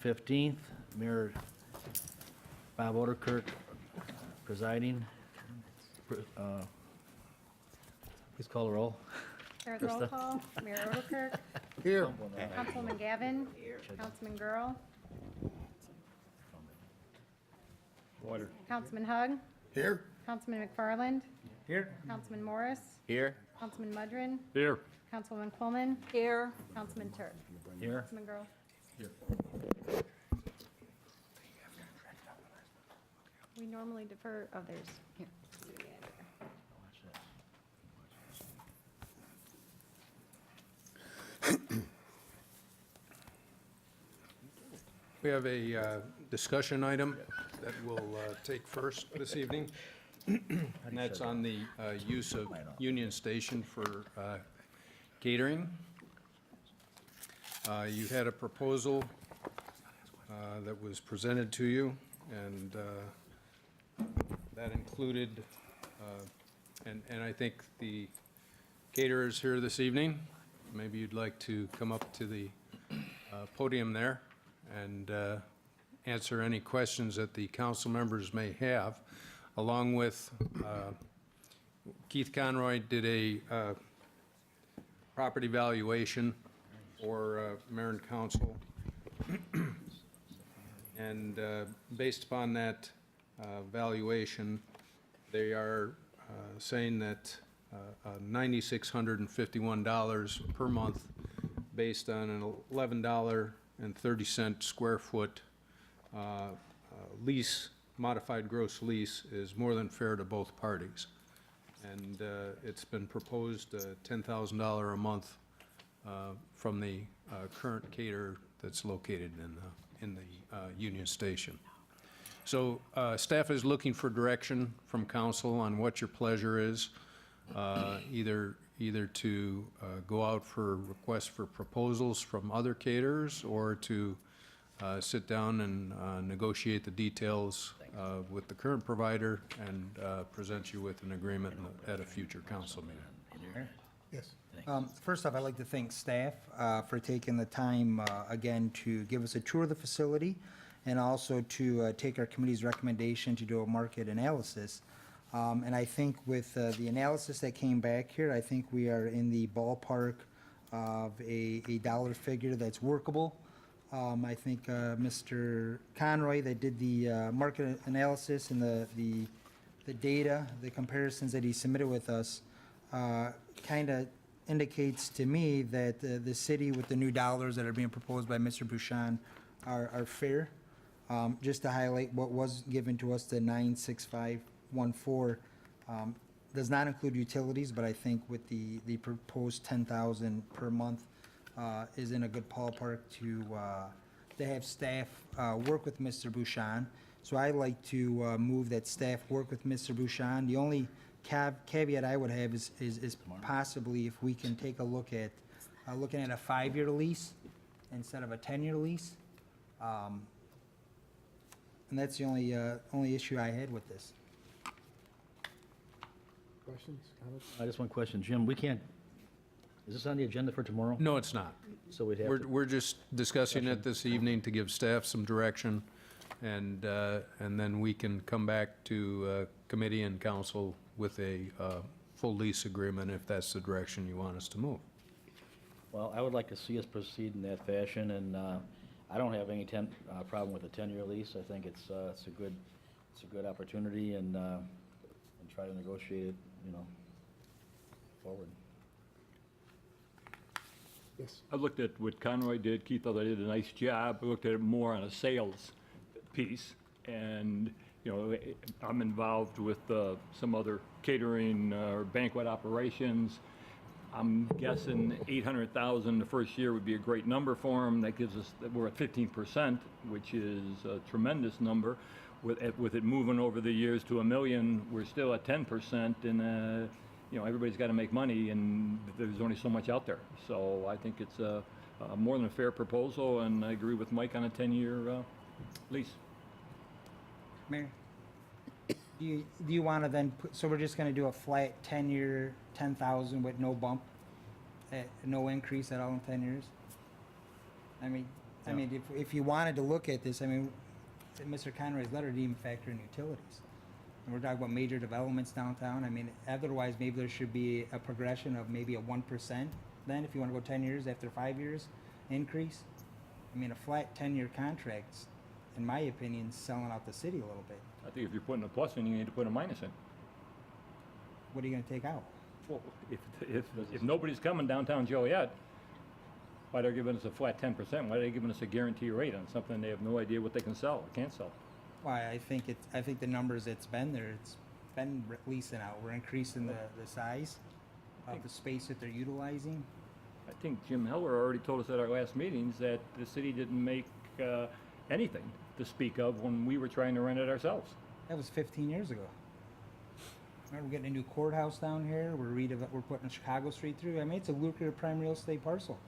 15th, Mayor Bob Oderkirk presiding. Please call the roll. There's roll call. Mayor Oderkirk. Here. Councilwoman Gavin. Councilman Girl. Order. Councilman Hug. Here. Councilman McFarland. Here. Councilman Morris. Here. Councilman Mudrin. Here. Councilwoman Coleman. Here. Councilman Turk. Here. Councilman Girl. We normally defer, oh, there's, here. We have a discussion item that we'll take first this evening, and that's on the use of Union Station for catering. You had a proposal that was presented to you, and that included, and I think the caterers here this evening, maybe you'd like to come up to the podium there and answer any questions that the council members may have, along with Keith Conroy did a property valuation for mayor and council. And based upon that valuation, they are saying that $9,651 per month based on an $11.30 square foot lease, modified gross lease, is more than fair to both parties. And it's been proposed $10,000 a month from the current caterer that's located in the Union Station. So staff is looking for direction from council on what your pleasure is, either to go out for requests for proposals from other caterers, or to sit down and negotiate the details with the current provider and present you with an agreement at a future council meeting. Yes. First off, I'd like to thank staff for taking the time again to give us a tour of the facility, and also to take our committee's recommendation to do a market analysis. And I think with the analysis that came back here, I think we are in the ballpark of a dollar figure that's workable. I think Mr. Conroy, that did the market analysis and the data, the comparisons that he submitted with us, kind of indicates to me that the city, with the new dollars that are being proposed by Mr. Bouchon, are fair. Just to highlight what was given to us, the 96514 does not include utilities, but I think with the proposed 10,000 per month is in a good ballpark to have staff work with Mr. Bouchon. So I'd like to move that staff work with Mr. Bouchon. The only caveat I would have is possibly if we can take a look at looking at a 5-year lease instead of a 10-year lease. And that's the only issue I had with this. Questions, comments? Just one question, Jim. We can't. Is this on the agenda for tomorrow? No, it's not. So we'd have. We're just discussing it this evening to give staff some direction, and then we can come back to committee and council with a full lease agreement if that's the direction you want us to move. Well, I would like to see us proceed in that fashion, and I don't have any problem with a 10-year lease. I think it's a good opportunity, and try to negotiate it, forward. Yes. I looked at what Conroy did. Keith thought I did a nice job. I looked at it more on a sales piece, and I'm involved with some other catering or banquet operations. I'm guessing 800,000 the first year would be a great number for them. That gives us, we're at 15%, which is a tremendous number. With it moving over the years to $1 million, we're still at 10%, and everybody's got to make money, and there's only so much out there. So I think it's more than a fair proposal, and I agree with Mike on a 10-year lease. Mayor, do you want to then put, so we're just going to do a flat 10-year, 10,000 with no bump, no increase at all in 10 years? I mean, I mean, if you wanted to look at this, I mean, Mr. Conroy's letter didn't even factor in utilities. And we're talking about major developments downtown. I mean, otherwise, maybe there should be a progression of maybe a 1% then, if you want to go 10 years after 5 years increase. I mean, a flat 10-year contract's, in my opinion, selling out the city a little bit. I think if you're putting a plus in, you need to put a minus in. What are you going to take out? Well, if nobody's coming downtown Joliet, why they're giving us a flat 10%? Why are they giving us a guarantee rate on something they have no idea what they can sell or can't sell? Why, I think the numbers it's been there, it's been leasing out. We're increasing the size of the space that they're utilizing. I think Jim Heller already told us at our last meetings that the city didn't make anything to speak of when we were trying to rent it ourselves. That was 15 years ago. Remember, we're getting a new courthouse down here. We're putting Chicago Street through. I mean, it's a lucrative prime real estate parcel.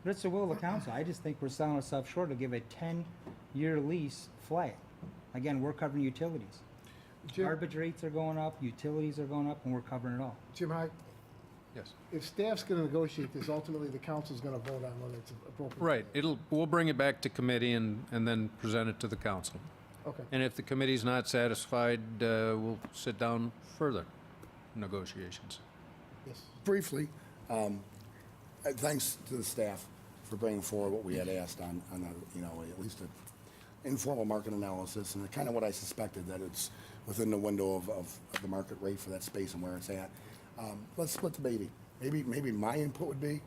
But it's the will of the council. I just think we're selling ourselves short to give a 10-year lease flat. Again, we're covering utilities. Jim, Garbage rates are going up, utilities are going up, and we're covering it all. Jim Hyde, Yes. if staff's gonna negotiate this, ultimately the council's gonna vote on whether it's appropriate. Right, we'll bring it back to committee and then present it to the council. Okay. And if the committee's not satisfied, we'll sit down further negotiations. Yes. Briefly, thanks to the staff for bringing forward what we had asked on at least an informal market analysis, and kind of what I suspected, that it's within the window of the market rate for that space and where it's at. Let's split the baby. Maybe my input would be,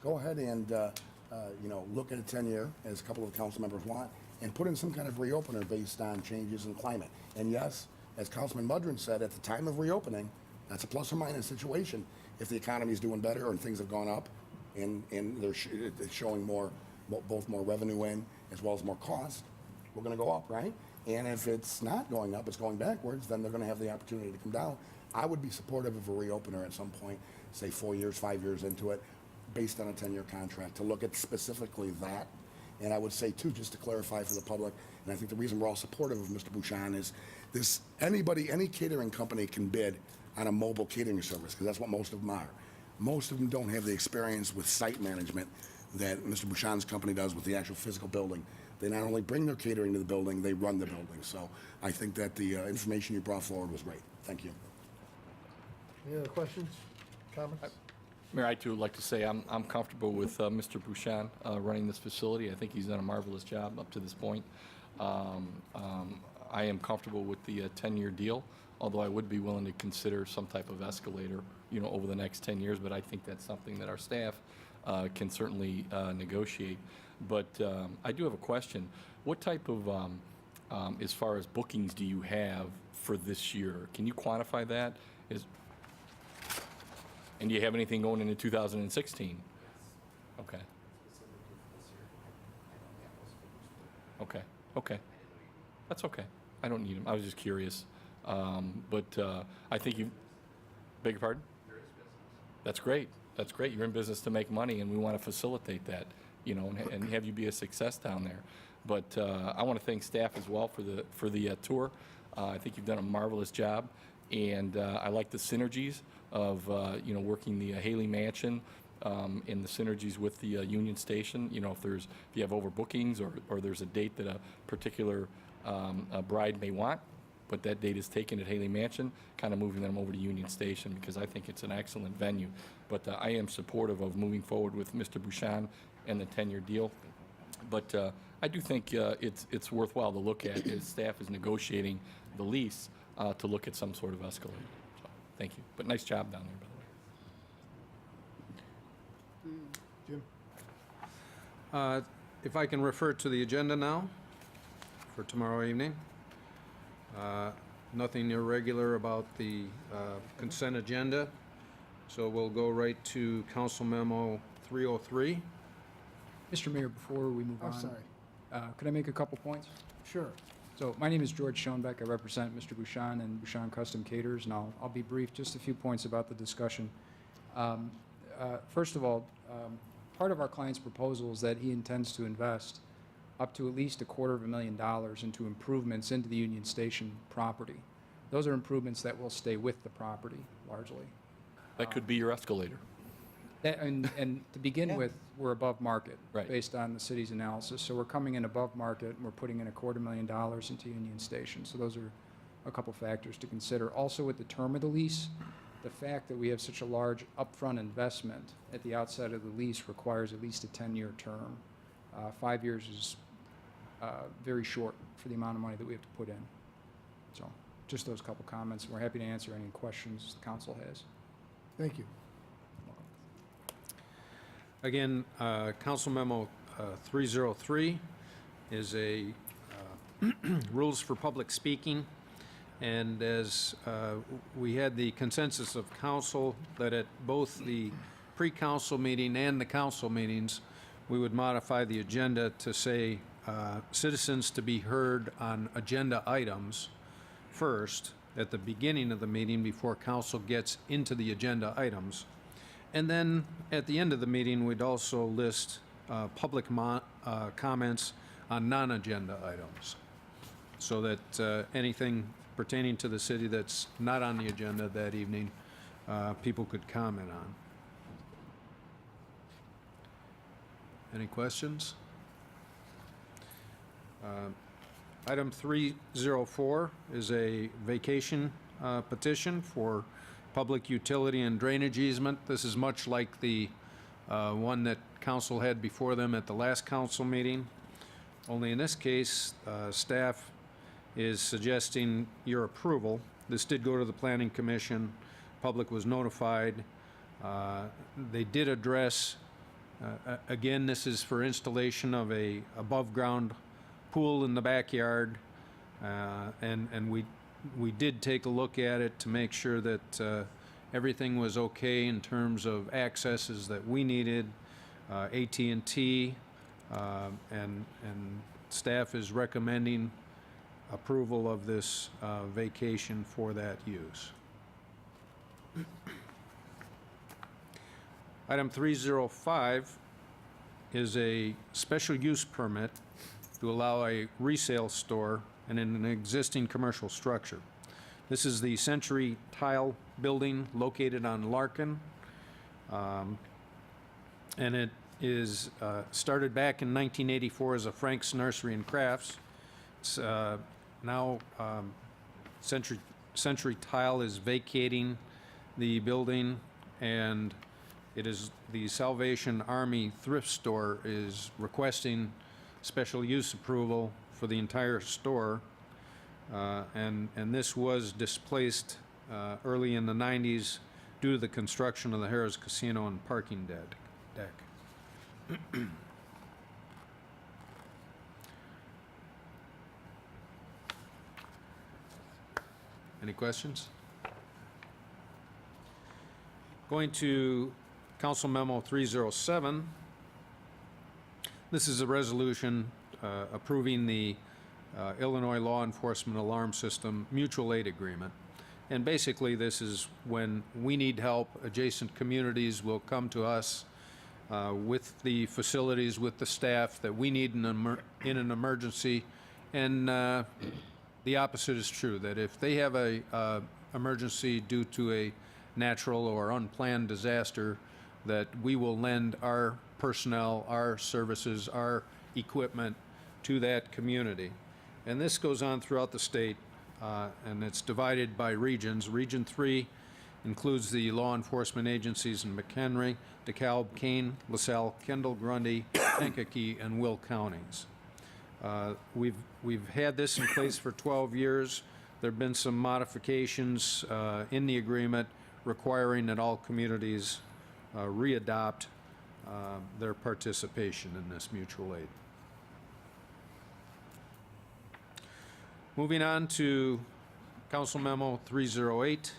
go ahead and, look at a 10-year, as a couple of council members want, and put in some kind of reopener based on changes in climate. And yes, as Councilman Mudrin said, at the time of reopening, that's a plus or minus situation. If the economy's doing better and things have gone up, and it's showing both more revenue in as well as more cost, we're going to go up, right? And if it's not going up, it's going backwards, then they're going to have the opportunity to come down. I would be supportive of a reopener at some point, say 4 years, 5 years into it, based on a 10-year contract, to look at specifically that. And I would say, too, just to clarify for the public, and I think the reason we're all supportive of Mr. Bouchon is this: any catering company can bid on a mobile catering service, because that's what most of them are. Most of them don't have the experience with site management that Mr. Bouchon's company does with the actual physical building. They not only bring their catering to the building, they run the building. So I think that the information you brought forward was great. Thank you. Any other questions, comments? Mayor, I too would like to say I'm comfortable with Mr. Bouchon running this facility. I think he's done a marvelous job up to this point. I am comfortable with the 10-year deal, although I would be willing to consider some type of escalator, over the next 10 years. But I think that's something that our staff can certainly negotiate. But I do have a question. What type of, as far as bookings, do you have for this year? Can you quantify that? And do you have anything going into 2016? Okay. Okay. That's okay. I don't need them. I was just curious. But I think you, beg your pardon? That's great. That's great. You're in business to make money, and we want to facilitate that, and have you be a success down there. But I want to thank staff as well for the tour. I think you've done a marvelous job, and I like the synergies of working the Haley Mansion and the synergies with the Union Station. If you have overbookings or there's a date that a particular bride may want, but that date is taken at Haley Mansion, kind of moving them over to Union Station, because I think it's an excellent venue. But I am supportive of moving forward with Mr. Bouchon and the 10-year deal. But I do think it's worthwhile to look at, as staff is negotiating the lease, to look at some sort of escalator. So, thank you. But nice job down there, by the way. Jim? If I can refer to the agenda now for tomorrow evening. Nothing irregular about the consent agenda, so we'll go right to Council Memo 303. Mr. Mayor, before we move on. I'm sorry. Could I make a couple points? Sure. So my name is George Schoenbeck. I represent Mr. Bouchon and Bouchon Custom Caterers, and I'll be brief, just a few points about the discussion. First of all, part of our client's proposal is that he intends to invest up to at least $250,000 into improvements into the Union Station property. Those are improvements that will stay with the property, largely. That could be your escalator. And to begin Yeah. with, we're above market. Right. Based on the city's analysis. So we're coming in above market, and we're putting in $250,000 into Union Station. So those are a couple factors to consider. Also, with the term of the lease, the fact that we have such a large upfront investment at the outset of the lease requires at least a 10-year term. 5 years is very short for the amount of money that we have to put in. So just those couple comments. We're happy to answer any questions the council has. Thank you. Again, Council Memo 303 is a rules for public speaking. And as we had the consensus of council that at both the pre-council meeting and the council meetings, we would modify the agenda to say citizens to be heard on agenda items first at the beginning of the meeting before council gets into the agenda items. And then at the end of the meeting, we'd also list public comments on non-agenda items so that anything pertaining to the city that's not on the agenda that evening, people could comment on. Any questions? Item 304 is a vacation petition for public utility and drainage easement. This is much like the one that council had before them at the last council meeting. Only in this case, staff is suggesting your approval. This did go to the Planning Commission. Public was notified. They did address, again, this is for installation of a above-ground pool in the backyard. And we did take a look at it to make sure that everything was okay in terms of accesses that we needed, AT&T, and staff is recommending approval of this vacation for that use. Item 305 is a special use permit to allow a resale store and in an existing commercial structure. This is the Century Tile Building located on Larkin. And it is started back in 1984 as a Frank's Nursery and Crafts. It's now Century Tile is vacating the building, and it is the Salvation Army Thrift Store is requesting special use approval for the entire store. And this was displaced early in the 90s due to the construction of the Harrah's Casino and parking deck. Any questions? Going to Council Memo 307. This is a resolution approving the Illinois Law Enforcement Alarm System Mutual Aid Agreement. And basically, this is when we need help, adjacent communities will come to us with the facilities, with the staff that we need in an emergency. And the opposite is true, that if they have a emergency due to a natural or unplanned disaster, that we will lend our personnel, our services, our equipment to that community. And this goes on throughout the state, and it's divided by regions. Region 3 includes the law enforcement agencies in McHenry, DeKalb, Kane, LaSalle, Kendall, Grundy, Kankakee, and Will counties. We've had this in place for 12 years. There have been some modifications in the agreement requiring that all communities readopt their participation in this mutual aid. Moving on to Council Memo 308.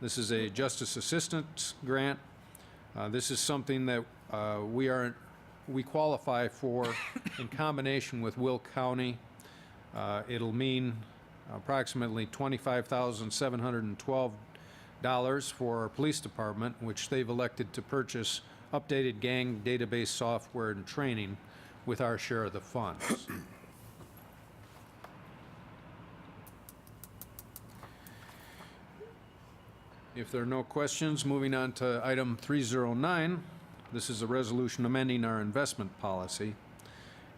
This is a Justice Assistance Grant. This is something that we qualify for in combination with Will County. It'll mean approximately $25,712 for our police department, which they've elected to purchase updated gang database software and training with our share of the funds. If there are no questions, moving on to item 309. This is a resolution amending our investment policy,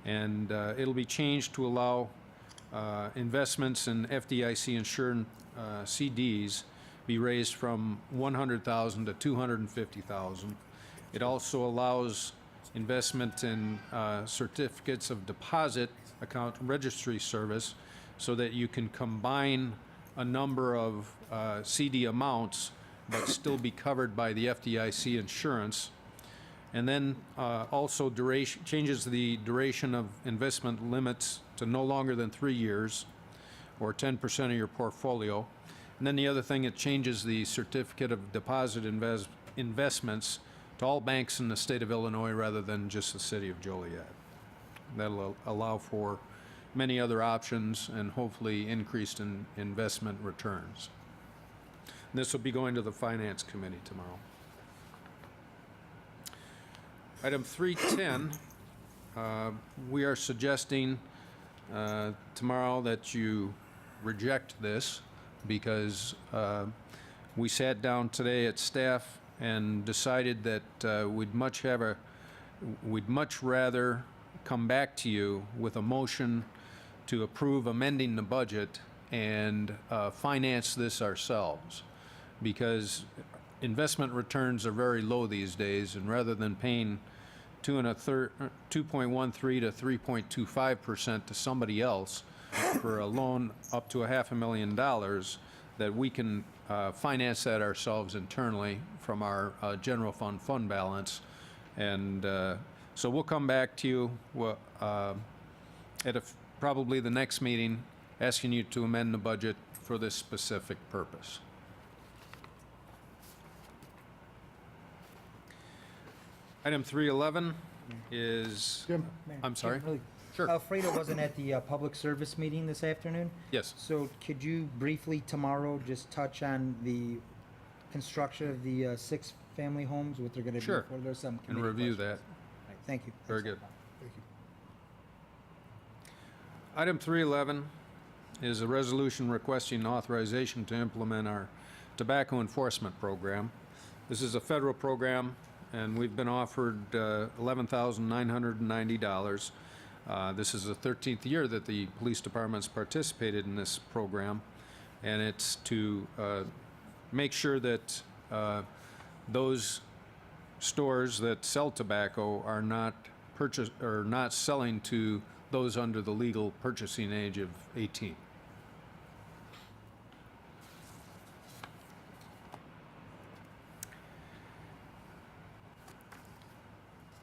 and it'll be changed to allow investments in FDIC-insured CDs be raised from $100,000 to $250,000. It also allows investment in certificates of deposit account registry service so that you can combine a number of CD amounts but still be covered by the FDIC insurance. And then also changes the duration of investment limits to no longer than 3 years or 10% of your portfolio. And then the other thing, it changes the certificate of deposit investments to all banks in the state of Illinois rather than just the city of Joliet. That'll allow for many other options and hopefully increased in investment returns. This will be going to the Finance Committee tomorrow. Item 310, we are suggesting tomorrow that you reject this because we sat down today at staff and decided that we'd much rather come back to you with a motion to approve amending the budget and finance this ourselves, because investment returns are very low these days, and rather than paying 2.13 to 3.25% to somebody else for a loan up to $500,000, that we can finance that ourselves internally from our general fund balance. And so we'll come back to you at probably the next meeting, asking you to amend the budget for this specific purpose. Item 311 is, Jim, I'm sorry? Really- Sure. Alfredo wasn't at the public service meeting this afternoon, Yes. so could you briefly tomorrow just touch on the construction of the 6 family homes, what they're gonna be Sure. for? There's some And committee review questions. that. Thank you. Very That's good. all. thank you. Item 311 is a resolution requesting authorization to implement our tobacco enforcement program. This is a federal program, and we've been offered $11,990. This is the 13th year that the police department's participated in this program, and it's to make sure that those stores that sell tobacco are not selling to those under the legal purchasing age of 18.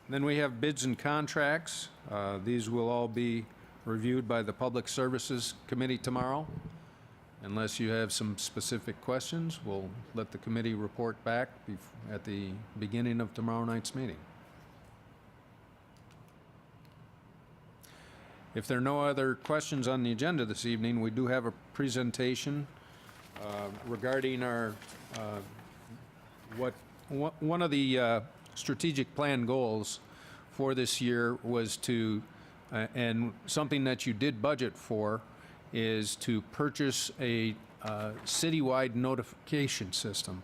Then we have bids and contracts. These will all be reviewed by the Public Services Committee tomorrow. Unless you have some specific questions, we'll let the committee report back at the beginning of tomorrow night's meeting. If there are no other questions on the agenda this evening, we do have a presentation regarding our, one of the strategic plan goals for this year was to, and something that you did budget for, is to purchase a citywide notification system.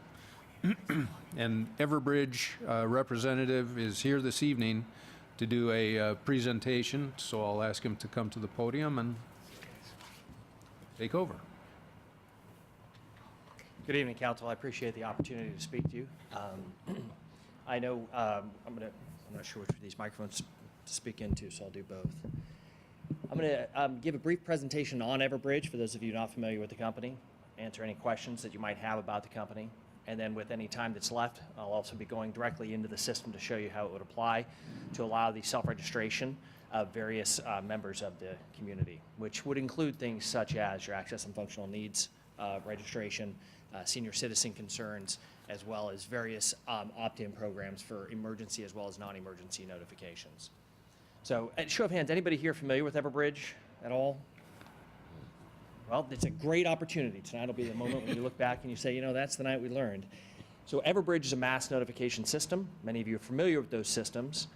And Everbridge representative is here this evening to do a presentation, so I'll ask him to come to the podium and take over. Good evening, Council. I appreciate the opportunity to speak to you. I know I'm not sure which of these microphones to speak into, so I'll do both. I'm going to give a brief presentation on Everbridge for those of you not familiar with the company, answer any questions that you might have about the company, and then with any time that's left, I'll also be going directly into the system to show you how it would apply to allow the self-registration of various members of the community, which would include things such as your access and functional needs registration, senior citizen concerns, as well as various opt-in programs for emergency as well as non-emergency notifications. So, at show of hands, anybody here familiar with Everbridge at all? Well, it's a great opportunity. Tonight will be the moment when you look back and you say, you know, that's the night we learned. So Everbridge is a mass notification system. Many of you are familiar with those systems.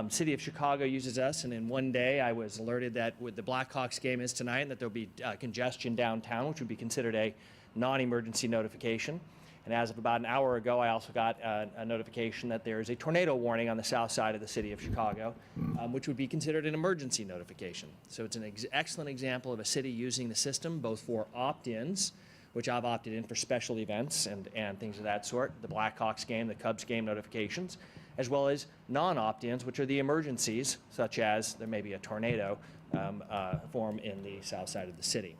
City of Chicago uses us, and in one day I was alerted that with the Blackhawks game is tonight, and that there'll be congestion downtown, which would be considered a non-emergency notification. And as of about an hour ago, I also got a notification that there is a tornado warning on the south side of the city of Chicago, which would be considered an emergency notification. So it's an excellent example of a city using the system both for opt-ins, which I've opted in for special events and things of that sort, the Blackhawks game, the Cubs game notifications, as well as non-opt-ins, which are the emergencies, such as there may be a tornado form in the south side of the city.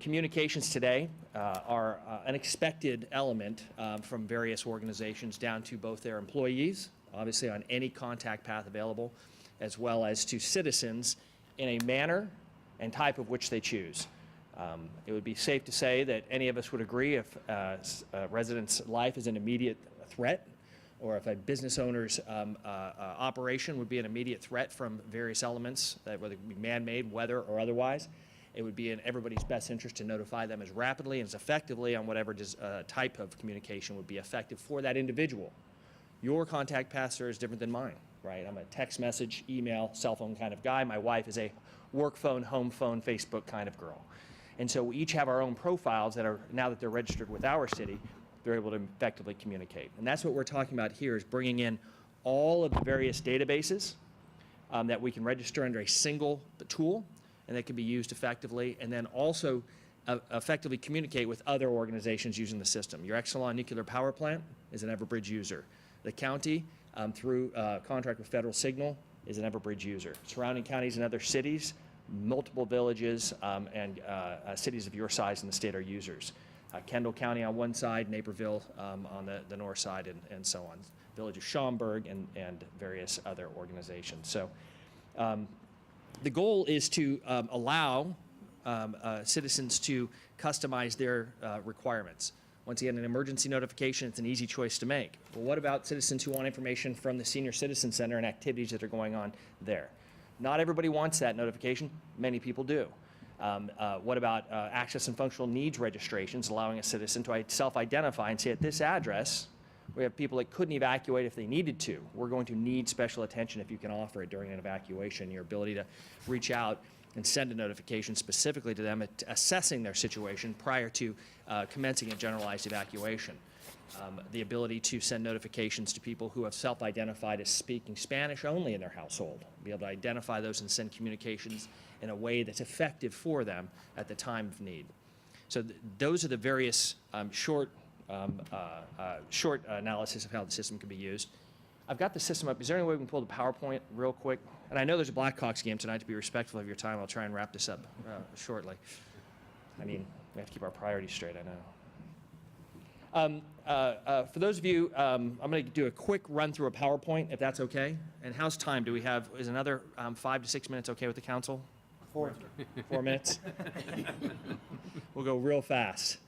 Communications today are an expected element from various organizations down to both their employees, obviously on any contact path available, as well as to citizens in a manner and type of which they choose. It would be safe to say that any of us would agree if a resident's life is an immediate threat, or if a business owner's operation would be an immediate threat from various elements, whether it be man-made, weather, or otherwise. It would be in everybody's best interest to notify them as rapidly and as effectively on whatever type of communication would be effective for that individual. Your contact path, sir, is different than mine, right? I'm a text message, email, cell phone kind of guy. My wife is a work phone, home phone, Facebook kind of girl. And so we each have our own profiles that are, now that they're registered with our city, they're able to effectively communicate. And that's what we're talking about here, is bringing in all of the various databases that we can register under a single tool, and that can be used effectively, and then also effectively communicate with other organizations using the system. Your Exelon nuclear power plant is an Everbridge user. The county, through contract with Federal Signal, is an Everbridge user. Surrounding counties and other cities, multiple villages and cities of your size in the state are users. Kendall County on one side, Naperville on the north side, and so on. Village of Schaumburg and various other organizations. So the goal is to allow citizens to customize their requirements. Once again, an emergency notification, it's an easy choice to make. But what about citizens who want information from the Senior Citizen Center and activities that are going on there? Not everybody wants that notification. Many people do. What about access and functional needs registrations, allowing a citizen to self-identify and say, at this address, we have people that couldn't evacuate if they needed to. We're going to need special attention if you can offer it during an evacuation. Your ability to reach out and send a notification specifically to them, assessing their situation prior to commencing a generalized evacuation. The ability to send notifications to people who have self-identified as speaking Spanish only in their household. Be able to identify those and send communications in a way that's effective for them at the time of need. So those are the various short analysis of how the system can be used. I've got the system up. Is there any way we can pull the PowerPoint real quick? And I know there's a Blackhawks game tonight. To be respectful of your time, I'll try and wrap this up shortly. I mean, we have to keep our priorities straight, I know. For those of you, I'm going to do a quick run through a PowerPoint, if that's okay. And how's time? Do we have, is another 5 to 6 minutes okay with the council? 4 minutes? We'll go real fast.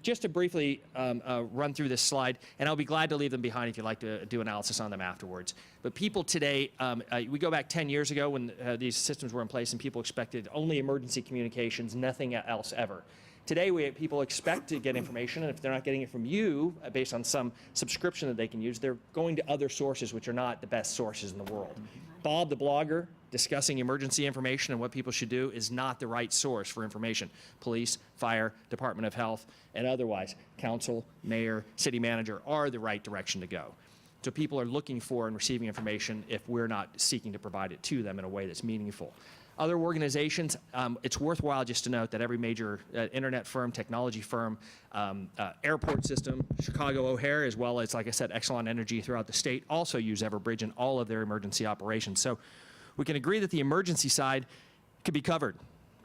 Just to briefly run through this slide, and I'll be glad to leave them behind if you'd like to do analysis on them afterwards. But people today, we go back 10 years ago when these systems were in place and people expected only emergency communications, nothing else ever. Today, people expect to get information, and if they're not getting it from you based on some subscription that they can use, they're going to other sources which are not the best sources in the world. Bob, the blogger, discussing emergency information and what people should do is not the right source for information. Police, fire, Department of Health, and otherwise, council, mayor, city manager are the right direction to go. So people are looking for and receiving information if we're not seeking to provide it to them in a way that's meaningful. Other organizations, it's worthwhile just to note that every major internet firm, technology firm, airport system, Chicago O'Hare, as well as, like I said, Exelon Energy throughout the state also use Everbridge in all of their emergency operations. So we can agree that the emergency side could be covered,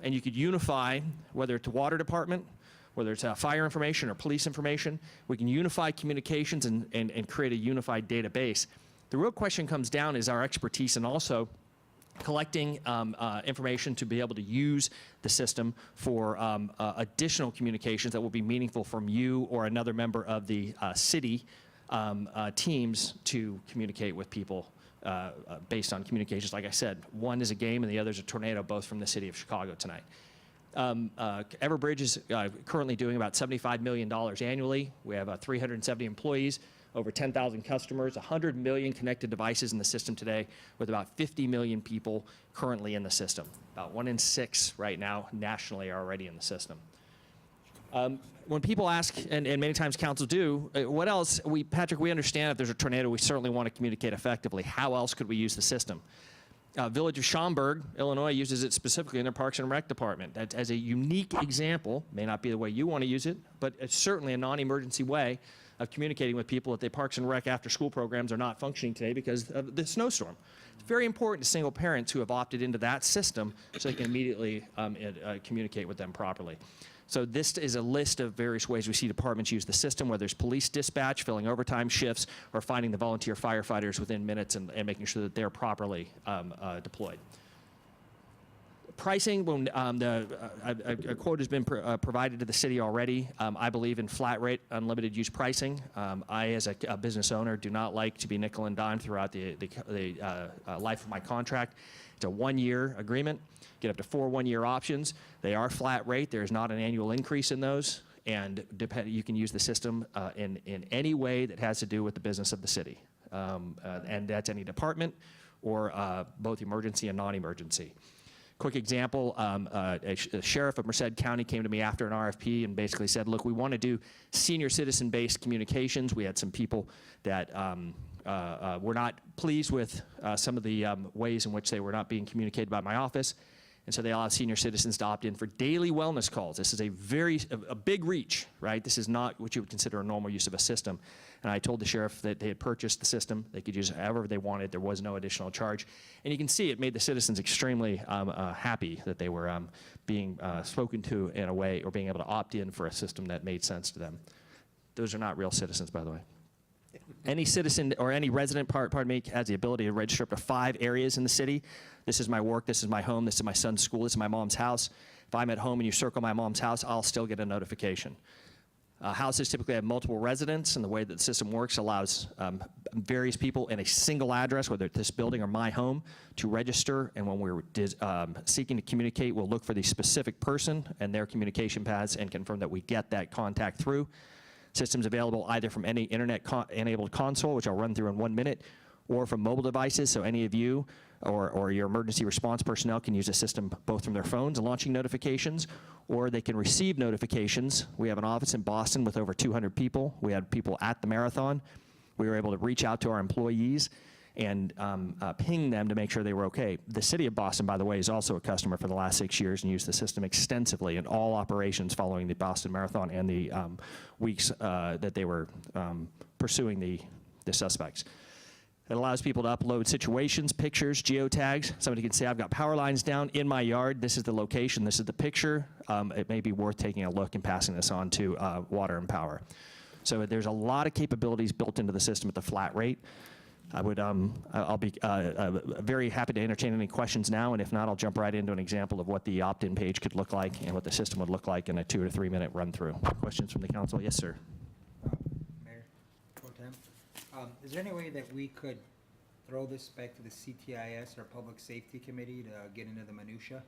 and you could unify, whether it's a water department, whether it's fire information or police information, we can unify communications and create a unified database. The real question comes down is our expertise and also collecting information to be able to use the system for additional communications that will be meaningful from you or another member of the city teams to communicate with people based on communications. Like I said, one is a game and the other is a tornado, both from the city of Chicago tonight. Everbridge is currently doing about $75 million annually. We have 370 employees, over 10,000 customers, 100 million connected devices in the system today, with about 50 million people currently in the system. About 1 in 6 right now nationally are already in the system. When people ask, and many times council do, what else, Patrick, we understand if there's a tornado, we certainly want to communicate effectively. How else could we use the system? Village of Schaumburg, Illinois, uses it specifically in their Parks and Rec department. That's as a unique example, may not be the way you want to use it, but it's certainly a non-emergency way of communicating with people that the Parks and Rec after-school programs are not functioning today because of the snowstorm. It's very important to single parents who have opted into that system so they can immediately communicate with them properly. So this is a list of various ways we see departments use the system, whether it's police dispatch, filling overtime shifts, or finding the volunteer firefighters within minutes and making sure that they're properly deployed. Pricing, when a quote has been provided to the city already. I believe in flat rate, unlimited use pricing. I, as a business owner, do not like to be nickel and dime throughout the life of my contract. It's a one-year agreement. Get up to 4 one-year options. They are flat rate. There is not an annual increase in those, and you can use the system in any way that has to do with the business of the city, and that's any department or both emergency and non-emergency. Quick example, a sheriff of Merced County came to me after an RFP and basically said, look, we want to do senior citizen-based communications. We had some people that were not pleased with some of the ways in which they were not being communicated by my office. And so they allowed senior citizens to opt in for daily wellness calls. This is a big reach, right? This is not what you would consider a normal use of a system. And I told the sheriff that they had purchased the system. They could use it however they wanted. There was no additional charge. And you can see it made the citizens extremely happy that they were being spoken to in a way, or being able to opt in for a system that made sense to them. Those are not real citizens, by the way. Any citizen or any resident, pardon me, has the ability to register up to 5 areas in the city. This is my work, this is my home, this is my son's school, this is my mom's house. If I'm at home and you circle my mom's house, I'll still get a notification. Houses typically have multiple residents, and the way that the system works allows various people in a single address, whether it's this building or my home, to register. And when we're seeking to communicate, we'll look for the specific person and their communication paths and confirm that we get that contact through. Systems available either from any internet-enabled console, which I'll run through in 1 minute, or from mobile devices, so any of you or your emergency response personnel can use the system both from their phones, launching notifications, or they can receive notifications. We have an office in Boston with over 200 people. We had people at the marathon. We were able to reach out to our employees and ping them to make sure they were okay. The city of Boston, by the way, is also a customer for the last 6 years and used the system extensively in all operations following the Boston Marathon and the weeks that they were pursuing the suspects. It allows people to upload situations, pictures, geotags. Somebody can say, I've got power lines down in my yard. This is the location. This is the picture. It may be worth taking a look and passing this on to Water and Power. So there's a lot of capabilities built into the system at the flat rate. I'll be very happy to entertain any questions now, and if not, I'll jump right into an example of what the opt-in page could look like and what the system would look like in a 2 to 3 minute run through. Questions from the council? Yes, sir. Mayor, Pro Tem, is there any way that we could throw this back to the CTIS or Public Safety Committee to get into the minutia?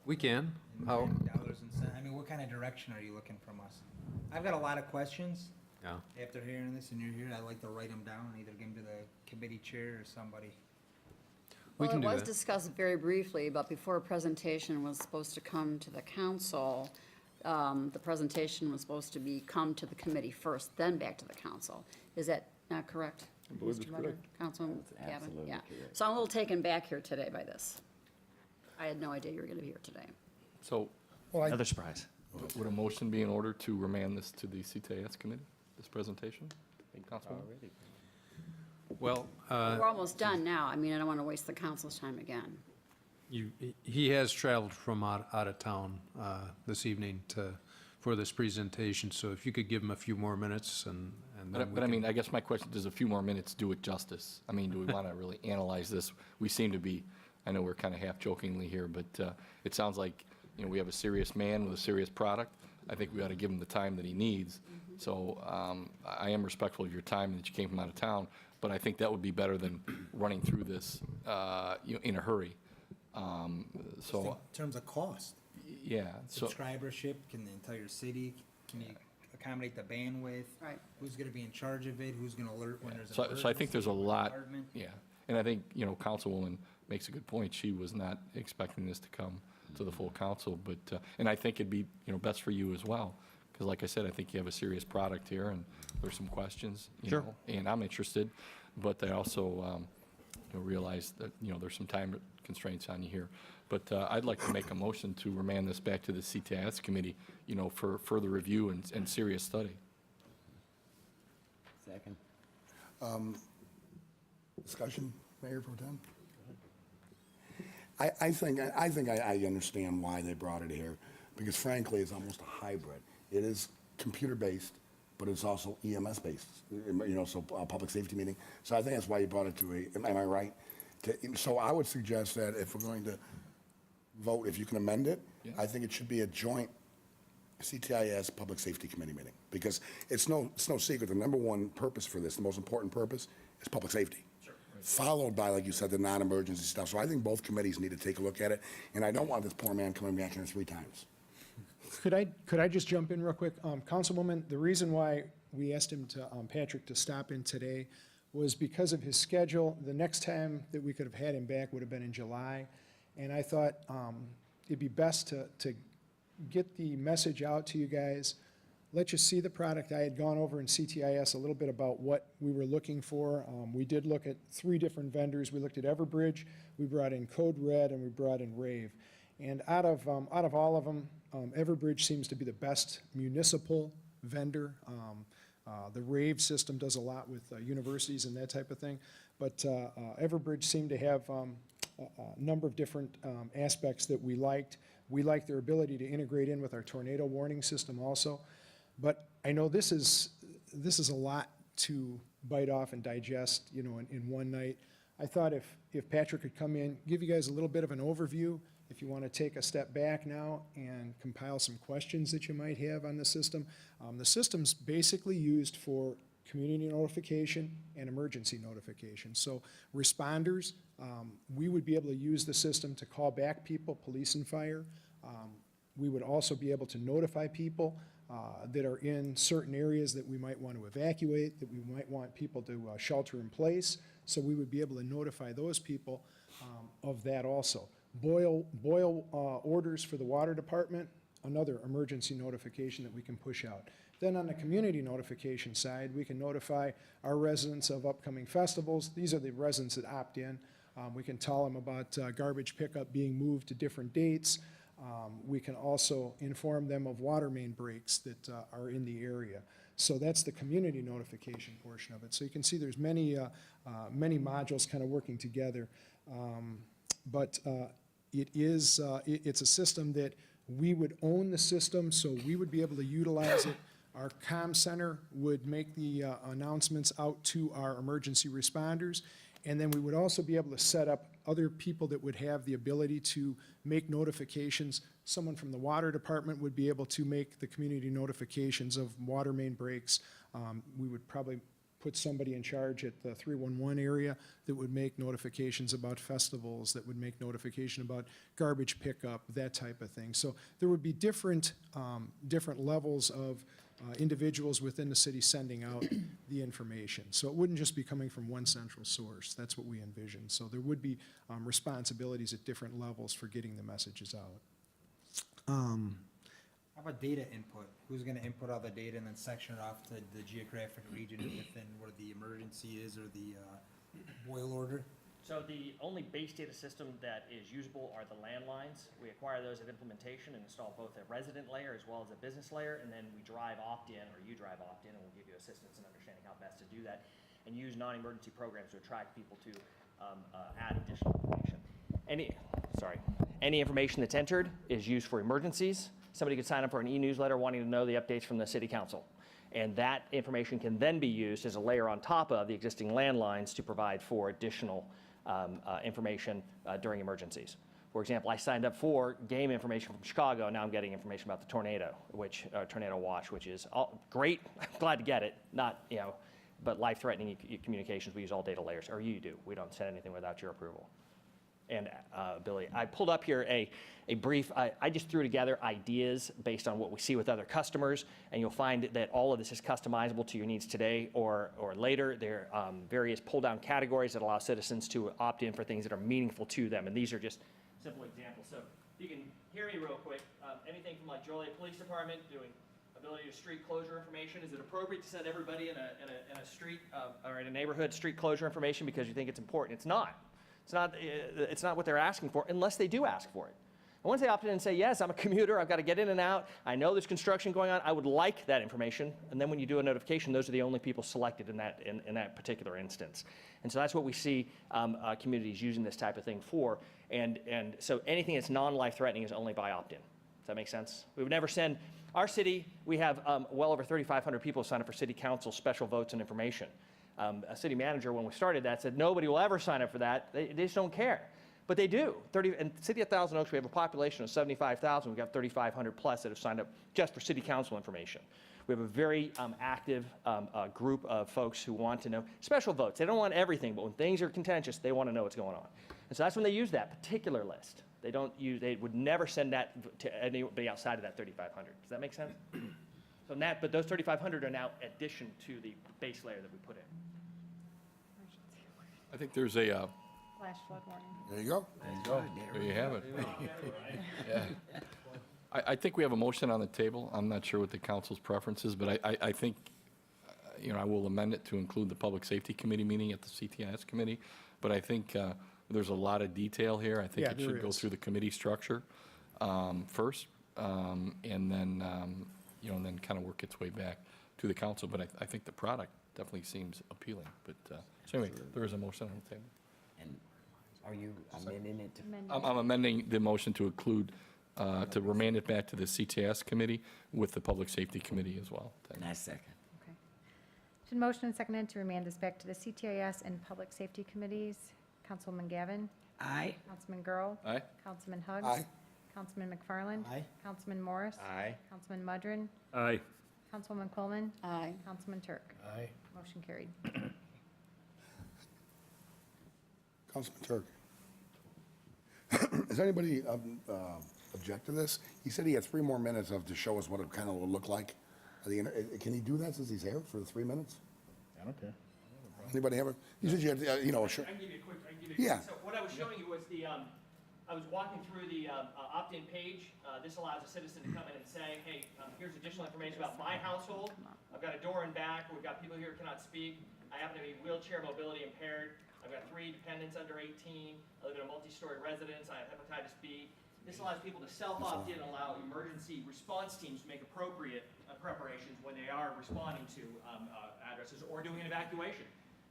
We can. How? Dollars and cents. I mean, what kind of direction are you looking from us? I've got a lot of questions. Yeah. After hearing this and you're here, I'd like to write them down, either give them to the committee chair or somebody. We can do Well, it was that. discussed very briefly, but before a presentation was supposed to come to the council, the presentation was supposed to come to the committee first, then back to the council. Is that not correct? I believe it's Mr. Mudger? correct. Councilman Gavin? Yeah. So I'm a little taken back here today by this. I had no idea you were going to be here today. So Another surprise. would a motion be in order to remand this to the CTAS committee, this presentation? Councilman? Well, We're almost done now. I mean, I don't want to waste the council's time again. he has traveled from out of town this evening for this presentation, so if you could give him a few more minutes and then But I mean, I guess my question, does a few more minutes do it justice? I mean, do we want to really analyze this? We seem to be, I know we're kind of half jokingly here, but it sounds like, we have a serious man with a serious product. I think we ought to give him the time that he needs. So I am respectful of your time that you came from out of town, but I think that would be better than running through this in a hurry. So, In terms of cost, yeah, so, subscribership, can the entire city, can you accommodate the bandwidth? Right. Who's gonna be in charge of it? Who's gonna alert when there's an so emergency? I think there's a lot, Department? yeah. And I think, Councilwoman makes a good point. She was not expecting this to come to the full council, but, and I think it'd be, best for you as well, because like I said, I think you have a serious product here, and there's some questions, Sure. and I'm interested, but I also, realize that, there's some time constraints on you here. But I'd like to make a motion to remand this back to the CTIS committee, for further review and serious study. Second. Discussion, Mayor Pro Tem? I think I understand why they brought it here, because frankly, it's almost a hybrid. It is computer-based, but it's also EMS-based, so a public safety meeting. So I think that's why you brought it to am I right? So I would suggest that if we're going to vote, if you can amend it, Yeah. I think it should be a joint CTIS Public Safety Committee meeting, because it's no secret, the number one purpose for this, the most important purpose, is public safety. Followed by, like you said, the non-emergency stuff. So I think both committees need to take a look at it, and I don't want this poor man coming back here 3 times. Could I just jump in real quick? Councilwoman, the reason why we asked him to, Patrick, to stop in today was because of his schedule. The next time that we could have had him back would have been in July. And I thought it'd be best to get the message out to you guys, let you see the product. I had gone over in CTIS a little bit about what we were looking for. We did look at 3 different vendors. We looked at Everbridge, we brought in Code Red, and we brought in Rave. And out of all of them, Everbridge seems to be the best municipal vendor. The Rave system does a lot with universities and that type of thing. But Everbridge seemed to have a number of different aspects that we liked. We liked their ability to integrate in with our tornado warning system also. But I know this is a lot to bite off and digest, in one night. I thought if Patrick could come in, give you guys a little bit of an overview, if you want to take a step back now and compile some questions that you might have on the system. The system's basically used for community notification and emergency notification. So responders, we would be able to use the system to call back people, police and fire. We would also be able to notify people that are in certain areas that we might want to evacuate, that we might want people to shelter in place. So we would be able to notify those people of that also. Boil orders for the water department, another emergency notification that we can push out. Then on the community notification side, we can notify our residents of upcoming festivals. These are the residents that opt in. We can tell them about garbage pickup being moved to different dates. We can also inform them of water main breaks that are in the area. So that's the community notification portion of it. So you can see there's many modules kind of working together. But it's a system that we would own the system, so we would be able to utilize it. Our comm center would make the announcements out to our emergency responders, and then we would also be able to set up other people that would have the ability to make notifications. Someone from the water department would be able to make the community notifications of water main breaks. We would probably put somebody in charge at the 311 area that would make notifications about festivals, that would make notification about garbage pickup, that type of thing. So there would be different levels of individuals within the city sending out the information. So it wouldn't just be coming from one central source. That's what we envision. So there would be responsibilities at different levels for getting the messages out. How about data input? Who's gonna input all the data and then section it off to the geographic region within where the emergency is or the boil order? So the only base data system that is usable are the landlines. We acquire those at implementation and install both a resident layer as well as a business layer, and then we drive opt-in, or you drive opt-in, and we'll give you assistance in understanding how best to do that, and use non-emergency programs to attract people to add additional information. Any information that's entered is used for emergencies. Somebody could sign up for an e-newsletter wanting to know the updates from the city council. And that information can then be used as a layer on top of the existing landlines to provide for additional information during emergencies. For example, I signed up for game information from Chicago. Now I'm getting information about the tornado, tornado watch, which is great. I'm glad to get it. Not, but life-threatening communications, we use all data layers, or you do. We don't send anything without your approval and ability. I pulled up here a brief, I just threw together ideas based on what we see with other customers, and you'll find that all of this is customizable to your needs today or later. There are various pull-down categories that allow citizens to opt in for things that are meaningful to them, and these are just simple examples. So you can hear me real quick. Anything from like Joliet Police Department doing ability to street closure information, is it appropriate to send everybody in a street, or in a neighborhood street closure information because you think it's important? It's not. It's not what they're asking for unless they do ask for it. And once they opt in and say, yes, I'm a commuter, I've got to get in and out, I know there's construction going on, I would like that information, and then when you do a notification, those are the only people selected in that particular instance. And so that's what we see communities using this type of thing for. And so anything that's non-life threatening is only by opt-in. Does that make sense? We would never send, our city, we have well over 3,500 people sign up for city council special votes and information. A city manager, when we started that, said nobody will ever sign up for that. They just don't care. But they do. In the city of Thousand Oaks, we have a population of 75,000. We've got 3,500 plus that have signed up just for city council information. We have a very active group of folks who want to know special votes. They don't want everything, but when things are contentious, they want to know what's going on. And so that's when they use that particular list. They would never send that to anybody outside of that 3,500. Does that make sense? But those 3,500 are now addition to the base layer that we put in. I think there's a, Flash flood warning. There you go. there you have it. Yeah. I think we have a motion on the table. I'm not sure what the council's preference is, but I think, I will amend it to include the Public Safety Committee meeting at the CTIS committee. But I think there's a lot of detail here. I think Yeah, it should there go is. through the committee structure first, and then, and then kind of work its way back to the council. But I think the product definitely seems appealing. But so anyway, there is a motion on the table. And are you amending it to? I'm amending the motion to include, to remand it back to the CTS committee with the Public Safety Committee as well. And I second. Okay. Should motion and seconded to remand this back to the CTIS and Public Safety Committees. Councilwoman Gavin? Aye. Councilman Girl? Aye? Councilman Hugs? Aye. Councilman McFarland? Aye. Councilman Morris? Aye. Councilman Mudrin? Aye. Councilwoman Coleman? Aye. Councilman Turk? Aye. Motion carried. Councilman Turk. Does anybody object to this? He said he had 3 more minutes to show us what it kind of will look like. Can he do that since he's here for the 3 minutes? I don't care. Anybody have a, you said you had, sure. I can give you a quick, Yeah. So what I was showing you was I was walking through the opt-in page. This allows a citizen to come in and say, hey, here's additional information about my household. I've got a door in back. We've got people here who cannot speak. I happen to be wheelchair mobility impaired. I've got 3 dependents under 18. I live in a multi-story residence. I have hepatitis B. This allows people to self-opt in and allow emergency response teams to make appropriate preparations when they are responding to addresses or doing an evacuation.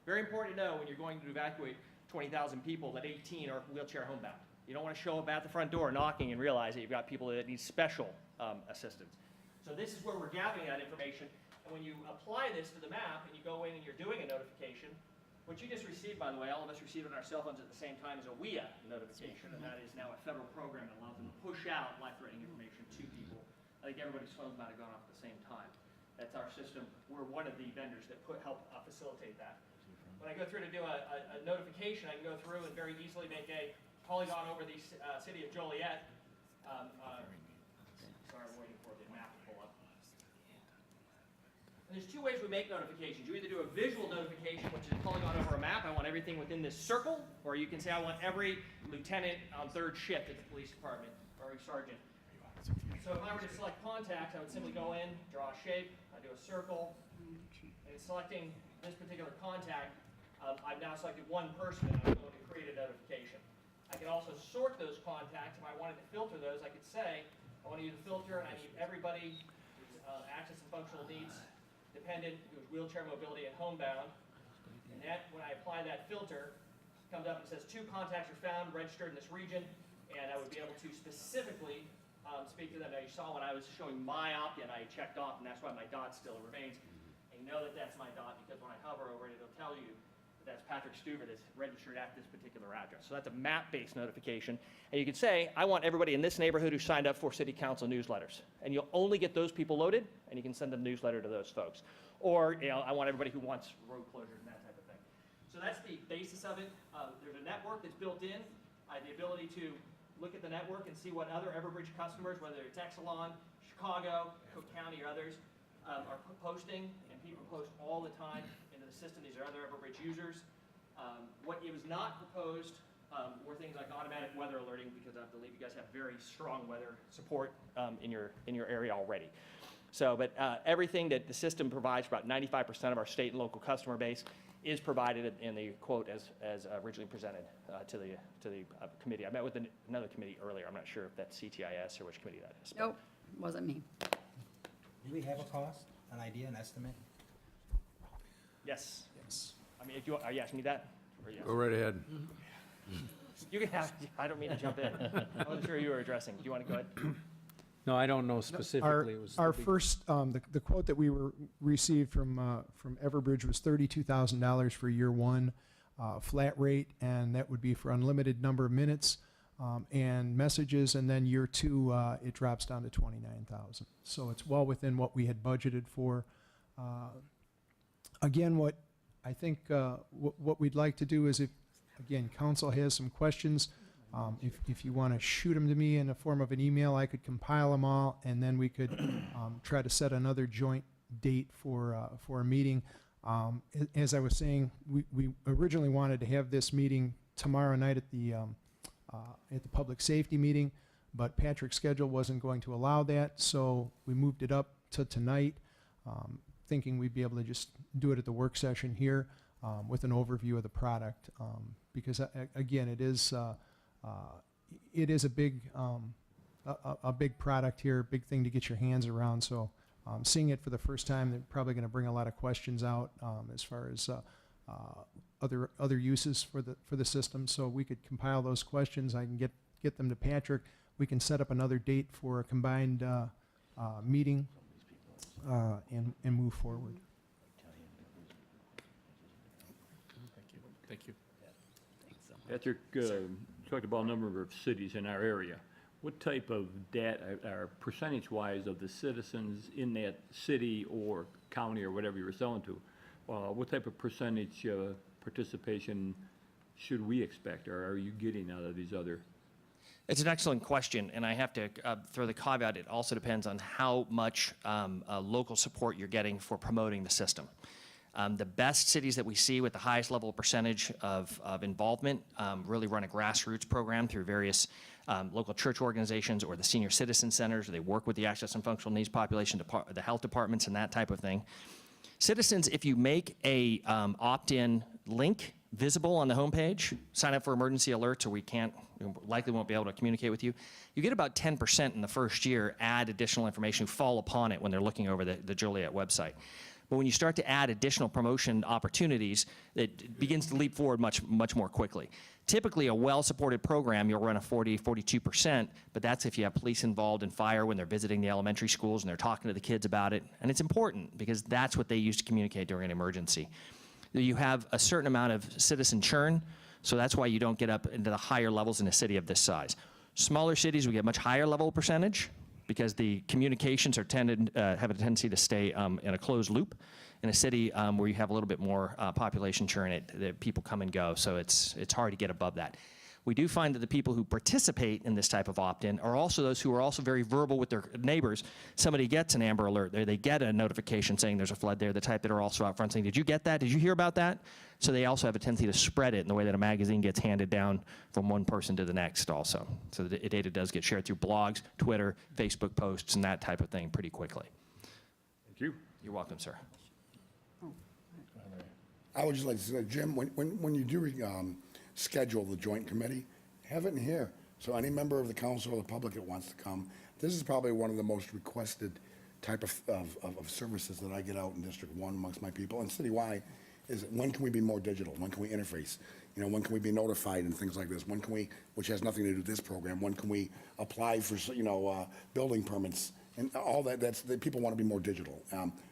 Very important to know when you're going to evacuate 20,000 people that 18 are wheelchair homebound. You don't want to show up at the front door knocking and realize that you've got people that need special assistance. So this is where we're gathering that information. And when you apply this to the map and you go in and you're doing a notification, what you just received, by the way, all of us received on our cell phones at the same time, is a WIA notification, and that is now a federal program that allows them to push out life-threatening information to people. I think everybody's phones might have gone off at the same time. That's our system. We're one of the vendors that help facilitate that. When I go through to do a notification, I can go through and very easily make a polygon over the city of Joliet. Sorry, I'm waiting for the map to pull up. And there's 2 ways we make notifications. You either do a visual notification, which is a polygon over a map. I want everything within this circle. Or you can say I want every lieutenant on 3rd shift at the police department, or a sergeant. So if I were to select contacts, I would simply go in, draw a shape, I do a circle, and in selecting this particular contact, I've now selected one person and I'm going to create a notification. I can also sort those contacts. If I wanted to filter those, I could say, I want to use a filter and I need everybody who's access and functional needs dependent, who's wheelchair mobility and homebound. And that, when I apply that filter, comes up and says 2 contacts are found registered in this region, and I would be able to specifically speak to them. Now you saw when I was showing my opt-in, I checked off, and that's why my dot still remains. And you know that that's my dot because when I hover over it, it'll tell you that's Patrick Stuver that's registered at this particular address. So that's a map-based notification. And you can say, I want everybody in this neighborhood who signed up for city council newsletters. And you'll only get those people loaded, and you can send a newsletter to those folks. Or, I want everybody who wants road closures and that type of thing. So that's the basis of it. There's a network that's built in. The ability to look at the network and see what other Everbridge customers, whether it's Exelon, Chicago, Cook County, or others, are posting, and people post all the time into the system. These are other Everbridge users. What was not proposed or things like automatic weather alerting, because I believe you guys have very strong weather support in your area already. So, but everything that the system provides for about 95% of our state and local customer base is provided in the quote as originally presented to the committee. I met with another committee earlier. I'm not sure if that's CTIS or which committee that is. Nope, wasn't me. Do we have a cost, an idea, an estimate? Yes. Yes. I mean, if you, are you asking me that? Or yes? Go right ahead. You can have, I don't mean to jump in. I wasn't sure you were addressing. Do you want to go ahead? No, I don't know specifically. It was the Our big- first, the quote that we received from Everbridge was $32,000 for year one, flat rate, and that would be for unlimited number of minutes and messages, and then year two, it drops down to $29,000. So it's well within what we had budgeted for. Again, what I think, what we'd like to do is if, again, council has some questions, if you want to shoot them to me in the form of an email, I could compile them all, and then we could try to set another joint date for a meeting. As I was saying, we originally wanted to have this meeting tomorrow night at the public safety meeting, but Patrick's schedule wasn't going to allow that, so we moved it up to tonight, thinking we'd be able to just do it at the work session here with an overview of the product, because again, it is a big product here, big thing to get your hands around. So seeing it for the first time, they're probably going to bring a lot of questions out as far as other uses for the system. So we could compile those questions. I can get them to Patrick. We can set up another date for a combined meeting and move forward. Thank you. Patrick, you talked about a number of cities in our area. What type of data, or percentage-wise of the citizens in that city or county or whatever you're selling to, what type of percentage participation should we expect, or are you getting out of these other? It's an excellent question, and I have to throw the caveat, it also depends on how much local support you're getting for promoting the system. The best cities that we see with the highest level of percentage of involvement really run a grassroots program through various local church organizations or the senior citizen centers. They work with the access and functional needs population, the health departments, and that type of thing. Citizens, if you make a opt-in link visible on the homepage, sign up for emergency alerts, or we likely won't be able to communicate with you, you get about 10% in the first year add additional information, who fall upon it when they're looking over the Joliet website. But when you start to add additional promotion opportunities, it begins to leap forward much more quickly. Typically, a well-supported program, you'll run a 42%, but that's if you have police involved in fire when they're visiting the elementary schools and they're talking to the kids about it. And it's important because that's what they use to communicate during an emergency. You have a certain amount of citizen churn, so that's why you don't get up into the higher levels in a city of this size. Smaller cities, we get much higher level percentage, because the communications have a tendency to stay in a closed loop. In a city where you have a little bit more population churn, the people come and go, so it's hard to get above that. We do find that the people who participate in this type of opt-in are also those who are also very verbal with their neighbors. Somebody gets an Amber Alert, they get a notification saying there's a flood there, the type that are also out front saying, did you get that? Did you hear about that? So they also have a tendency to spread it in the way that a magazine gets handed down from one person to the next also. So the data does get shared through blogs, Twitter, Facebook posts, and that type of thing pretty quickly. Thank you. You're welcome, sir. I would just like to say, Jim, when you do schedule the joint committee, have it in here. So any member of the council or the public that wants to come, this is probably one of the most requested type of services that I get out in District 1 amongst my people, and citywide, is when can we be more digital? When can we interface? You know, when can we be notified and things like this? When can we, which has nothing to do with this program, when can we apply for, building permits? And all that, people want to be more digital.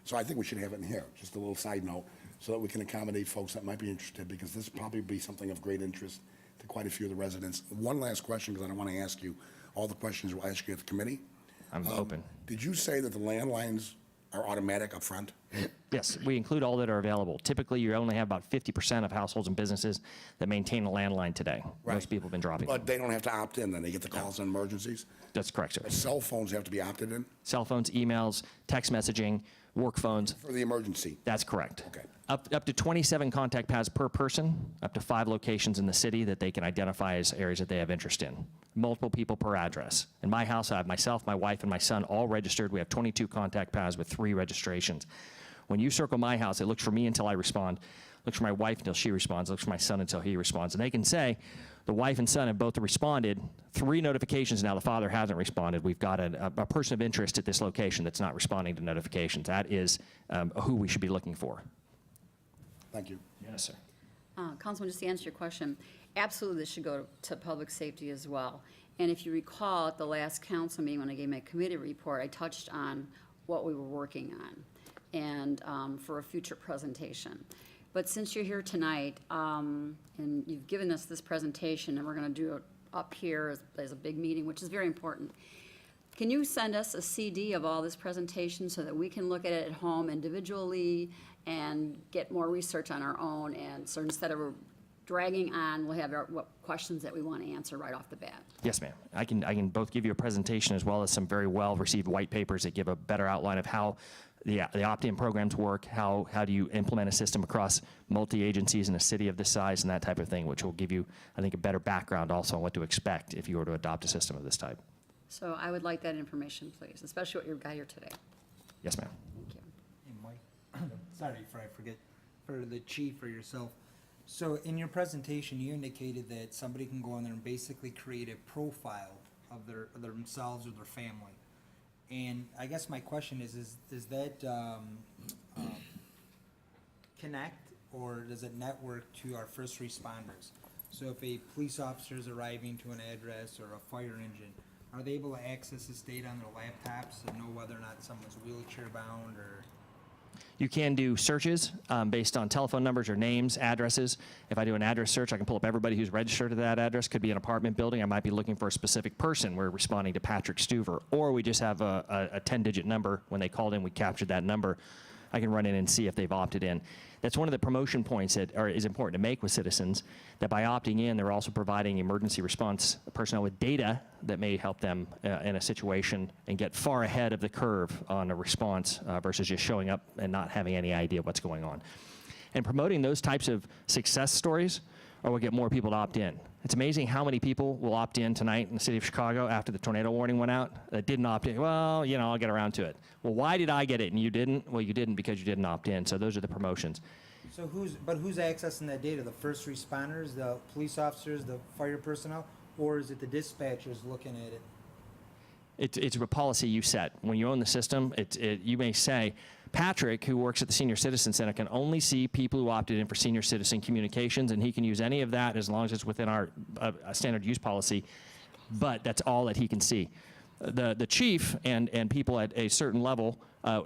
So I think we should have it in here, just a little side note, so that we can accommodate folks that might be interested, because this will probably be something of great interest to quite a few of the residents. One last question, because I don't want to ask you all the questions we'll ask you at the committee. I'm open. Did you say that the landlines are automatic up front? Yes, we include all that are available. Typically, you only have about 50% of households and businesses that maintain a landline today. Right. Most people have been dropping them. But they don't have to opt in, then they get the calls in emergencies? That's correct, sir. Cell phones have to be opted in? Cell phones, emails, text messaging, work phones. For the emergency. That's correct. Okay. Up to 27 contact paths per person, up to 5 locations in the city that they can identify as areas that they have interest in. Multiple people per address. In my house, I have myself, my wife, and my son all registered. We have 22 contact paths with 3 registrations. When you circle my house, it looks for me until I respond, looks for my wife until she responds, looks for my son until he responds. And they can say, the wife and son have both responded. 3 notifications now, the father hasn't responded. We've got a person of interest at this location that's not responding to notifications. That is who we should be looking for. Thank you. Yes, sir. Councilman, just to answer your question, absolutely this should go to public safety as well. And if you recall, at the last council meeting, when I gave my committee report, I touched on what we were working on and for a future presentation. But since you're here tonight, and you've given us this presentation, and we're gonna do it up here as a big meeting, which is very important, can you send us a CD of all this presentation so that we can look at it at home individually and get more research on our own? And so instead of dragging on, we'll have what questions that we want to answer right off the bat. Yes, ma'am. I can both give you a presentation as well as some very well-received white papers that give a better outline of how the opt-in programs work, how do you implement a system across multi-agencies in a city of this size and that type of thing, which will give you, I think, a better background also on what to expect if you were to adopt a system of this type. So I would like that information, please, especially what you got here today. Yes, ma'am. Thank you. Hey, Mike, sorry before I forget, for the chief or yourself. So in your presentation, you indicated that somebody can go in there and basically create a profile of themselves or their family. And I guess my question is does that connect or does it network to our first responders? So if a police officer is arriving to an address or a fire engine, are they able to access this data on their laptops and know whether or not someone's wheelchair bound or? You can do searches based on telephone numbers or names, addresses. If I do an address search, I can pull up everybody who's registered to that address. Could be an apartment building. I might be looking for a specific person. We're responding to Patrick Stuver. Or we just have a 10-digit number. When they called in, we captured that number. I can run in and see if they've opted in. That's one of the promotion points that is important to make with citizens, that by opting in, they're also providing emergency response personnel with data that may help them in a situation and get far ahead of the curve on a response versus just showing up and not having any idea what's going on. And promoting those types of success stories will get more people to opt in. It's amazing how many people will opt in tonight in the city of Chicago after the tornado warning went out that didn't opt in. Well, you know, I'll get around to it. Well, why did I get it and you didn't? Well, you didn't because you didn't opt in. So those are the promotions. So who's accessing that data? The first responders, the police officers, the fire personnel, or is it the dispatchers looking at it? It's a policy you set. When you own the system, you may say, Patrick, who works at the Senior Citizen Center, can only see people who opted in for senior citizen communications, and he can use any of that as long as it's within our standard use policy, but that's all that he can see. The chief and people at a certain level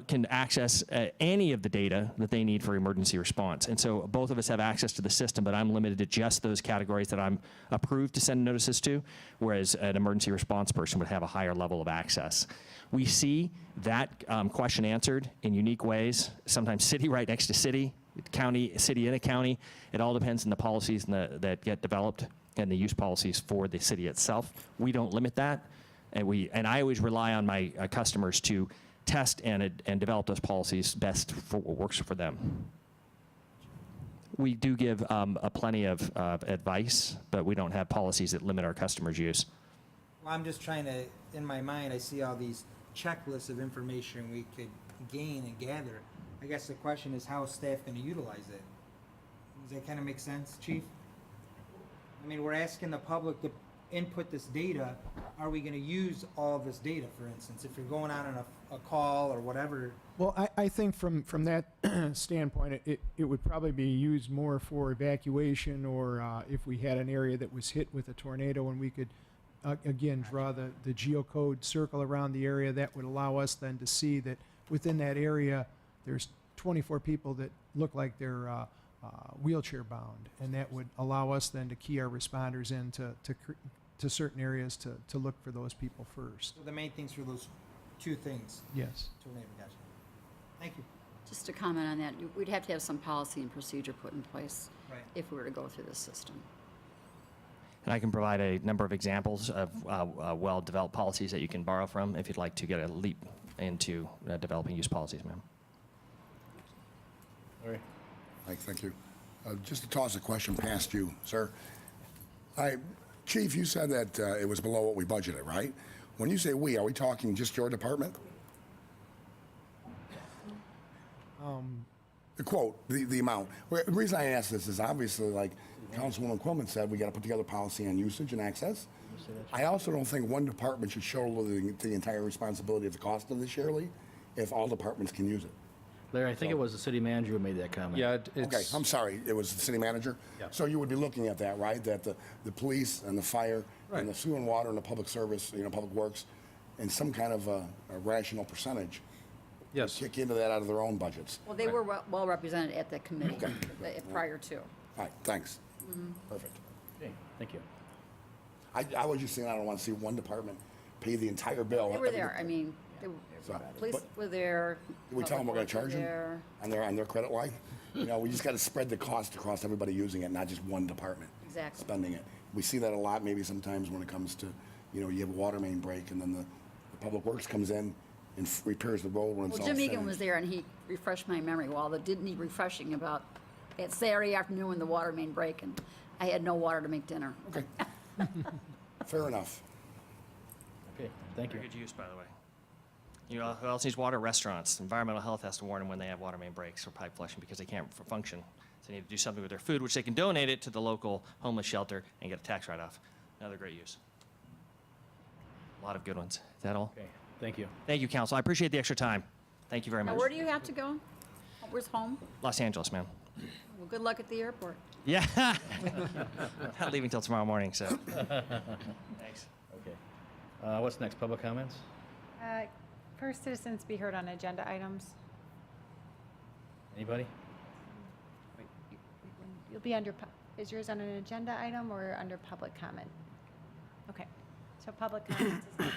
can access any of the data that they need for emergency response. And so both of us have access to the system, but I'm limited to just those categories that I'm approved to send notices to, whereas an emergency response person would have a higher level of access. We see that question answered in unique ways, sometimes city right next to city, county, city in a county. It all depends on the policies that get developed and the use policies for the city itself. We don't limit that. And I always rely on my customers to test and develop those policies best for what works for them. We do give plenty of advice, but we don't have policies that limit our customers' use. Well, I'm just trying to, in my mind, I see all these checklists of information we could gain and gather. I guess the question is, how is staff going to utilize it? Does that kind of make sense, Chief? I mean, we're asking the public to input this data. Are we going to use all of this data, for instance, if you're going out on a call or whatever? Well, I think from that standpoint, it would probably be used more for evacuation or if we had an area that was hit with a tornado and we could, again, draw the geocode circle around the area. That would allow us then to see that within that area there's 24 people that look like they're wheelchair bound, and that would allow us then to key our responders in to certain areas to look for those people first. So the main things for those two things. Yes. Tornado, gotcha. Thank you. Just to comment on that, we'd have to have some policy and procedure put in place Right. if we were to go through this system. And I can provide a number of examples of well-developed policies that you can borrow from if you'd like to get a leap into developing use policies, ma'am. Larry? Mike, thank you. Just to toss a question past you, sir. Chief, you said that it was below what we budgeted, right? When you say we, are we talking just your department? The quote, the amount. Well, the reason I ask this is obviously, like Councilwoman Quillman said, we got to put together policy on usage and access. I also don't think one department should shoulder the entire responsibility of the cost of this yearly if all departments can use it. Larry, I think it was the city manager who made that comment. Yeah, Okay, it's, I'm sorry, it was the city manager? Yeah. So you would be looking at that, right? That the police and the fire Right. and the sewer and water and the public service, public works, and some kind of a rational percentage yes. kick into that out of their own budgets. Well, they were well represented at the committee prior to. All right, thanks. Perfect. Okay, thank you. I was just saying, I don't want to see one department pay the entire bill. They were there, I mean, So, police but were there. Did we tell them we're going to public charge works them were there. on their credit line? We just got to spread the cost across everybody using it, not just one department. Exactly. Spending it. We see that a lot maybe sometimes when it comes to, you have a water main break and then the public works comes in and repairs the road when it's Well, all Jim Egan finished. was there, and he refreshed my memory, well, that didn't need refreshing about that Saturday afternoon when the water main break, and I had no water to make dinner. Okay. Fair enough. Okay, thank you. Very good use, by the way. You know, who else needs water? Restaurants. Environmental health has to warn them when they have water main breaks or pipe flushing because they can't function. So they need to do something with their food, which they can donate it to the local homeless shelter and get a tax write-off. Another great use. A lot of good ones. Is that all? Okay, thank you. Thank you, council. I appreciate the extra time. Thank you very Now, much. where do you have to go? Where's home? Los Angeles, ma'am. Well, good luck at the airport. Yeah. Not leaving till tomorrow morning, so. Thanks. Okay. What's next, public comments? First, citizens be heard on agenda items. Anybody? You'll be under, is yours on an agenda item or under public comment? Okay, so public comments is next.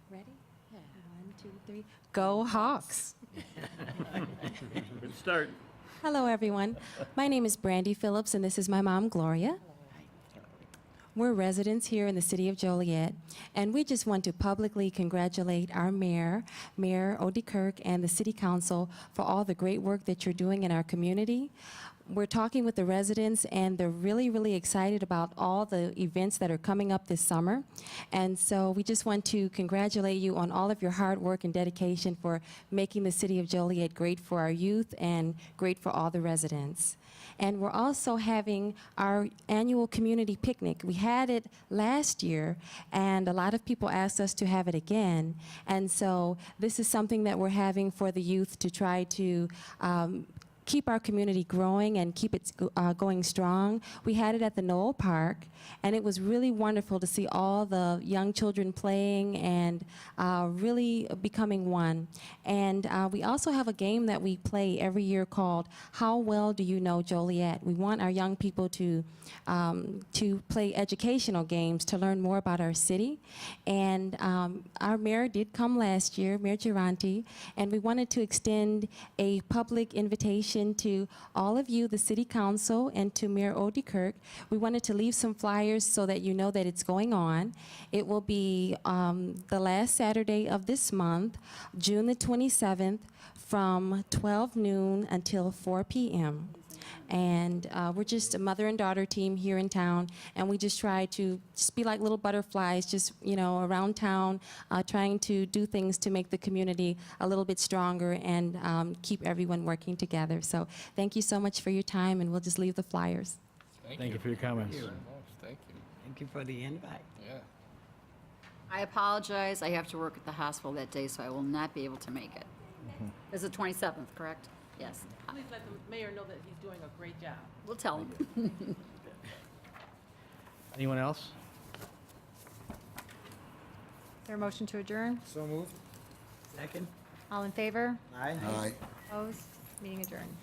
Ready? Yeah. 1, 2, 3. Go Hawks! Good start. Hello, everyone. My name is Brandy Phillips, and this is my mom, Gloria. We're residents here in the city of Joliet, and we just want to publicly congratulate our mayor, Mayor Odie Kirk, and the city council for all the great work that you're doing in our community. We're talking with the residents, and they're really, really excited about all the events that are coming up this summer. And so we just want to congratulate you on all of your hard work and dedication for making the city of Joliet great for our youth and great for all the residents. And we're also having our annual community picnic. We had it last year, and a lot of people asked us to have it again. And so this is something that we're having for the youth to try to keep our community growing and keep it going strong. We had it at the Knoll Park, and it was really wonderful to see all the young children playing and really becoming one. And we also have a game that we play every year called How Well Do You Know Joliet? We want our young people to play educational games to learn more about our city. And our mayor did come last year, Mayor Giranti, and we wanted to extend a public invitation to all of you, the city council, and to Mayor Odie Kirk. We wanted to leave some flyers so that you know that it's going on. It will be the last Saturday of this month, June the 27th, from 12 noon until 4 p.m. And we're just a mother and daughter team here in town, and we just try to just be like little butterflies, just, around town, trying to do things to make the community a little bit stronger and keep everyone working together. So thank you so much for your time, and we'll just leave the flyers. Thank you for your comments. Thank you. Thank you for the invite. Yeah. I apologize, I have to work at the hospital that day, so I will not be able to make it. It's the 27th, correct? Yes. Please let the mayor know that he's doing a great job. We'll tell him. Anyone else? Is there a motion to adjourn? So moved. Second? All in favor? Aye. Aye. Opposed? Meeting adjourned.